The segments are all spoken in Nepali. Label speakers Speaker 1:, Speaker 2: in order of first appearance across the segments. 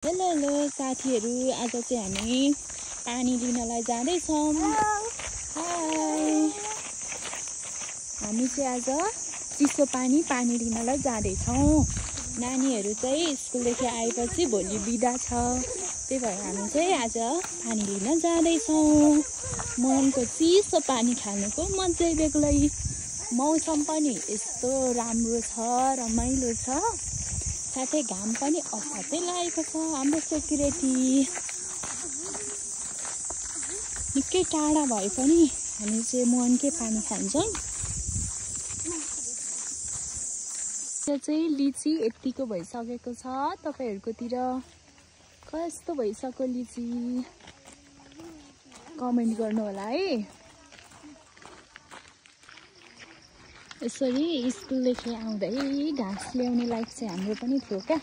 Speaker 1: हेलो साथीहरू, आज चाहिँ हामी पानी लिनलाई जाँदैछौँ। हाय, हामी चाहिँ आज चिसो पानी लिनलाई जाँदैछौँ। नानीहरू चाहिँ स्कुलदेखि आएपछि भोलि बिदा छ, त्यही भएर हामी चाहिँ आज पानी लिन जाँदैछौँ। मनको चिसो पानी खानुको मजै बेग्लै। मौसम पनि यस्तो राम्रो छ, रमाइलो छ, साथै घाम पनि असाध्यै लागेको छ। हाम्रो सेक्युरिटी निकै टाढा भए पनि हामी चाहिँ मुहानकै पानी खान्छौँ। यो चाहिँ लिची यतिको भइसकेको छ। तपाईँहरूकोतिर कस्तो भइसक्यो लिची कमेन्ट गर्नु होला है। यसरी स्कुलदेखि आउँदै घाँस ल्याउने लाइफ चाहिँ हाम्रो पनि थियो क्या।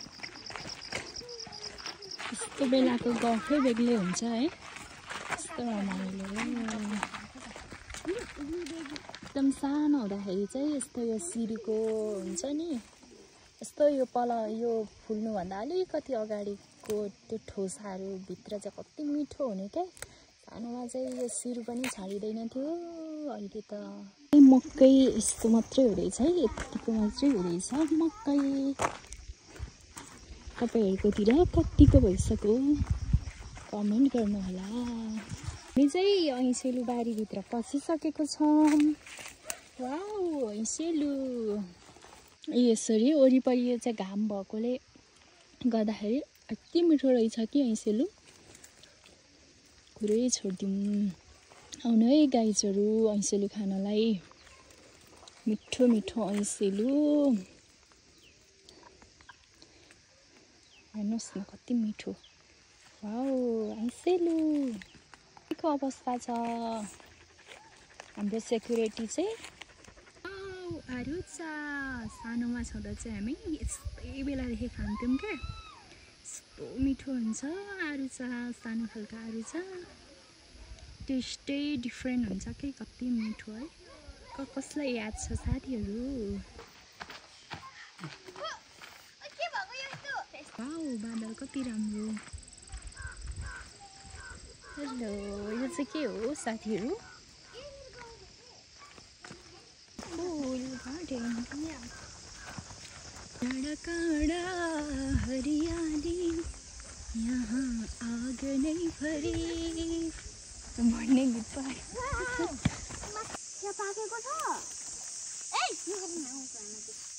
Speaker 1: यस्तो बेलाको गफै बेग्लै हुन्छ है, यस्तो रमाइलो। एकदम सानो हुँदाखेरि चाहिँ यस्तो यो सिडीको हुन्छ नि, यस्तो यो फुल्नुभन्दा अलिकति अगाडिको त्यो ठोसाहरू भित्र चाहिँ कति मिठो हुने क्या। सानोमा चाहिँ यो सिरू पनि छाडिँदैन थियो। अहिले त मकै यस्तो मात्रै हुँदैछ है, यतिको मात्रै हुँदैछ मकै। तपाईँहरूकोतिर कतिको भइसक्यो कमेन्ट गर्नु होला। हामी चाहिँ ऐसेलु बारीभित्र पसिसकेको छौँ। वाउ, ऐसेलु यसरी वरिपरि यो चाहिँ घाम भएकोले गर्दाखेरि यति मिठो रहेछ कि ऐसेलु, कुरै छोडिदिउँ। आउनु है गाइजहरू ऐसेलु खानलाई। मिठो मिठो ऐसेलु हेर्नुहोस् न कति मिठो। वाउ, ऐसेलु के अवस्था छ हाम्रो सेक्युरिटी चाहिँ। आरुचा सानोमा छँदा चाहिँ हामी यस्तै बेलादेखि खान्थ्यौँ क्या। यस्तो मिठो हुन्छ आरुचा, सानो खालको आरुचा। टेस्टै डिफ्रेन्ट हुन्छ कि, कति मिठो है। कसलाई याद छ साथीहरू? वाउ, बादल कति राम्रो। हेलो, यो चाहिँ के हो साथीहरू? फुल गार्डन। काँडा काँडा हरियाली यहाँ आँगनै भरि। भन्ने गीत पायो।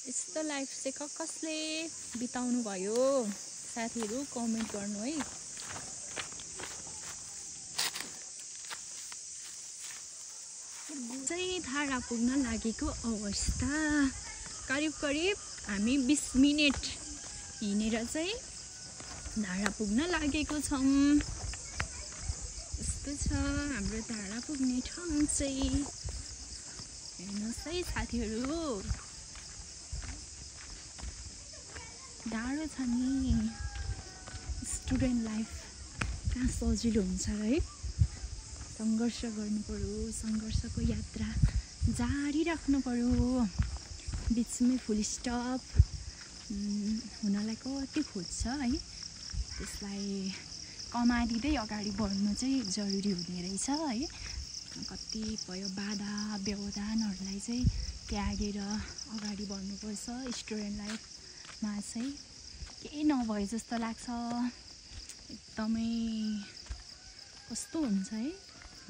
Speaker 1: यस्तो लाइफ चाहिँ कसले बिताउनु भयो साथीहरू कमेन्ट गर्नु है। चाहिँ धारा पुग्न लागेको अवस्था। करिब हामी 20 मिनट हिँडेर चाहिँ धारा पुग्न लागेको छौँ। यस्तो छ हाम्रो धारा पुग्ने ठाउँ चाहिँ। हेर्नुहोस् है साथीहरू, गाह्रो छ नि। स्टुडेन्ट लाइफ कहाँ सजिलो हुन्छ है। सङ्घर्ष गर्नु पर्यो, सङ्घर्षको यात्रा जारी राख्नु पर्यो। बिचमै फुल स्टप हुनलाई कति खोज्छ है, त्यसलाई कमादिँदै अगाडि बढ्नु चाहिँ जरुरी हुने रहेछ है। कतिपय बाधा व्यवधानहरूलाई चाहिँ त्यागेर अगाडि बढ्नुपर्छ। स्टुडेन्ट लाइफमा चाहिँ केही नभए जस्तो लाग्छ। एकदमै कस्तो हुन्छ है,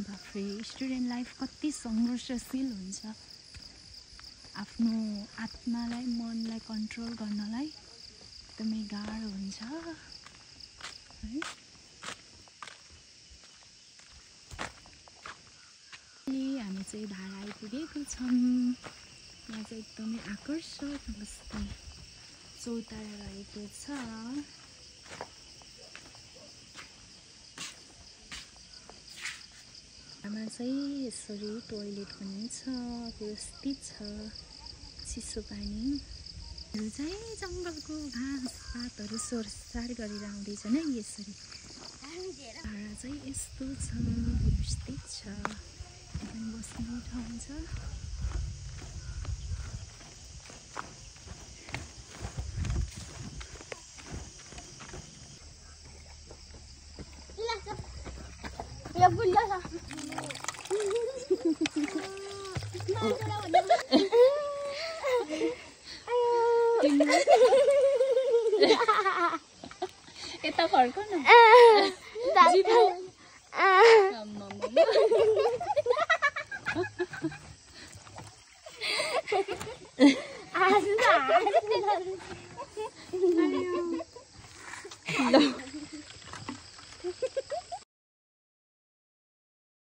Speaker 1: बाफ्रे। स्टुडेन्ट लाइफ कति सङ्घर्षशील हुन्छ। आफ्नो आत्मालाई, मनलाई कन्ट्रोल गर्नलाई एकदमै गाह्रो हुन्छ है। हामी चाहिँ धारा आइपुगेको छौँ। यहाँ चाहिँ एकदमै आकर्षक बस्ती चौतारा रहेको छ। हाम्रा चाहिँ यसरी टोइलेट पनि छ, व्यवस्थित छ। चिसो पानीहरू चाहिँ जङ्गलको घाँस पातहरू सोरसार गरेर आउँदैछन् है। यसरी धारा चाहिँ यस्तो छ, व्यवस्थित छ, बस्ने ठाउँ छ। यता फर्क न